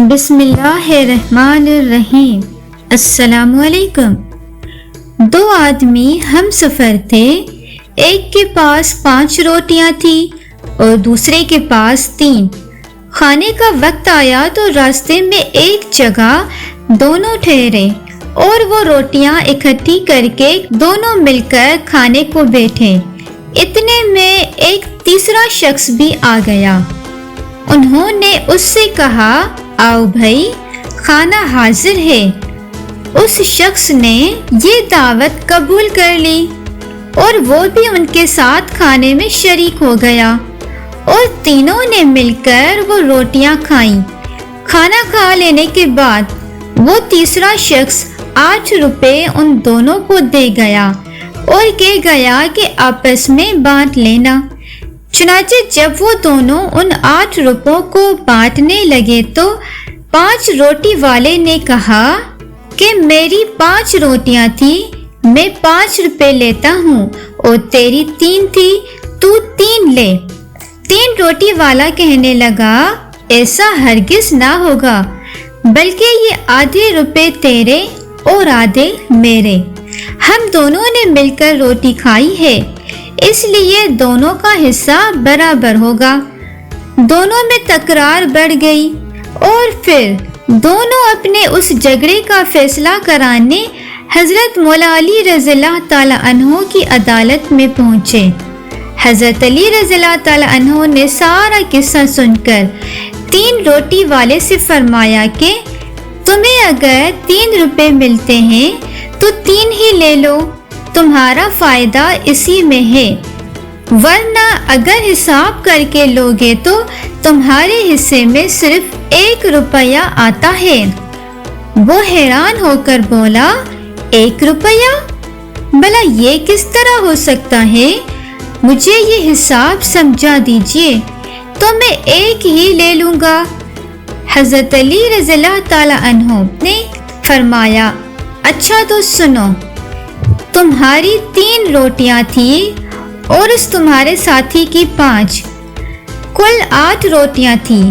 بسم اللہ الرحمن الرحیم۔ السلام علیکم۔ دو آدمی ہم سفر تھے، ایک کے پاس 5 روٹیاں تھیں اور دوسرے کے پاس 3۔ کھانے کا وقت آیا تو راستے میں ایک جگہ دونوں ٹھہرے اور وہ روٹیاں اکٹھی کر کے دونوں مل کر کھانے کو بیٹھے۔ اتنے میں ایک تیسرا شخص بھی آ گیا۔ انہوں نے اس سے کہا، آؤ بھائی، کھانا حاضر ہے۔ اس شخص نے یہ دعوت قبول کر لی اور وہ بھی ان کے ساتھ کھانے میں شریک ہو گیا اور تینوں نے مل کر وہ روٹیاں کھائیں۔ کھانا کھا لینے کے بعد وہ تیسرا شخص 8 روپے ان دونوں کو دے گیا اور کہہ گیا کہ آپس میں بانٹ لینا۔ چنانچہ جب وہ دونوں ان 8 روپوں کو بانٹنے لگے تو 5 روٹی والے نے کہا کہ میری 5 روٹیاں تھی، میں 5 روپے لیتا ہوں اور تیری 3 تھی، تو 3 لے۔ 3 روٹی والا کہنے لگا، ایسا ہرگز نہ ہوگا، بلکہ یہ آدھے روپے تیرے اور آدھے میرے۔ ہم دونوں نے مل کر روٹی کھائی ہے، اس لیے دونوں کا حصہ برابر ہوگا۔ دونوں میں تکرار بڑھ گئی اور پھر دونوں اپنے اس جھگڑے کا فیصلہ کرانے حضرت مولا علی رضی اللہ تعالی عنہ کی عدالت میں پہنچے۔ حضرت علی رضی اللہ تعالی عنہ نے سارا قصہ سن کر 3 روٹی والے سے فرمایا کہ تمہیں اگر 3 روپے ملتے ہیں تو 3 ہی لے لو، تمہارا فائدہ اسی میں ہے، ورنہ اگر حساب کر کے لوگے تو تمہارے حصے میں صرف 1 روپیہ آتا ہے۔ وہ حیران ہو کر بولا، 1 روپیہ؟ بھلا یہ کس طرح ہو سکتا ہے؟ مجھے یہ حساب سمجھا دیجئے تو میں 1 ہی لے لوں گا۔ حضرت علی رضی اللہ تعالی عنہ نے فرمایا، اچھا تو سنو، تمہاری 3 روٹیاں تھیں اور اس تمہارے ساتھی کی 5، کل 8 روٹیاں تھیں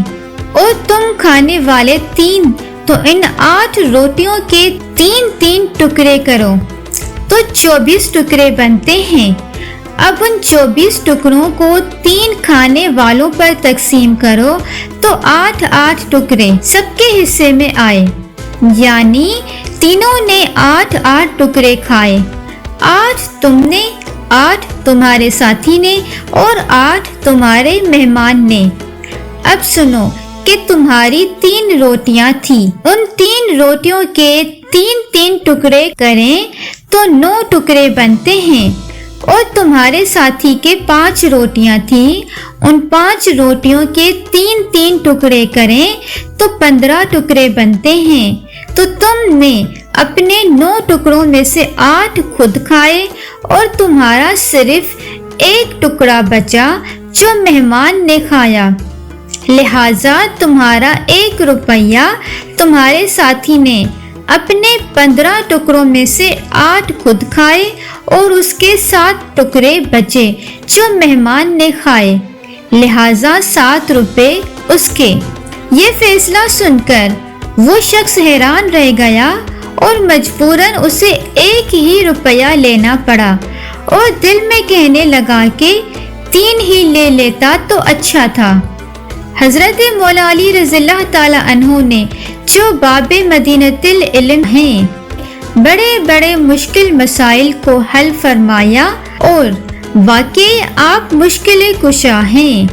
اور تم کھانے والے 3، تو ان 8 روٹیوں کے 3 ٹکڑے کرو تو 24 ٹکڑے بنتے ہیں۔ اب ان 24 ٹکڑوں کو 3 کھانے والوں پر تقسیم کرو تو 8 ٹکڑے سب کے حصے میں آئے، یعنی تینوں نے 8 ٹکڑے کھائے، 8 تم نے، 8 تمہارے ساتھی نے اور 8 تمہارے مہمان نے۔ اب سنو کہ تمہاری 3 روٹیاں تھیں، ان 3 روٹیوں کے 3 ٹکڑے کریں تو 9 ٹکڑے بنتے ہیں، اور تمہارے ساتھی کے 5 روٹیاں تھیں، ان 5 روٹیوں کے 3 ٹکڑے کریں تو 15 ٹکڑے بنتے ہیں، تو تم نے اپنے 9 ٹکڑوں میں سے 8 خود کھائے اور تمہارا صرف 1 ٹکڑا بچا جو مہمان نے کھایا، لہذا تمہارا 1 روپیہ تمہارے ساتھی نے اپنے 15 ٹکڑوں میں سے 8 خود کھائے اور اس کے 7 ٹکڑے بچے جو مہمان نے کھائے، لہذا 7 روپے اس کے۔ یہ فیصلہ سن کر وہ شخص حیران رہ گیا اور مجبوراً اسے 1 ہی روپیہ لینا پڑا اور دل میں کہنے لگا کہ 3 ہی لے لیتا تو اچھا تھا۔ حضرت مولا علی رضی اللہ تعالی عنہ نے جو باب مدینۃ العلم ہیں، بڑے بڑے مشکل مسائل کو حل فرمایا اور واقعی آپ مشکل کشا ہیں۔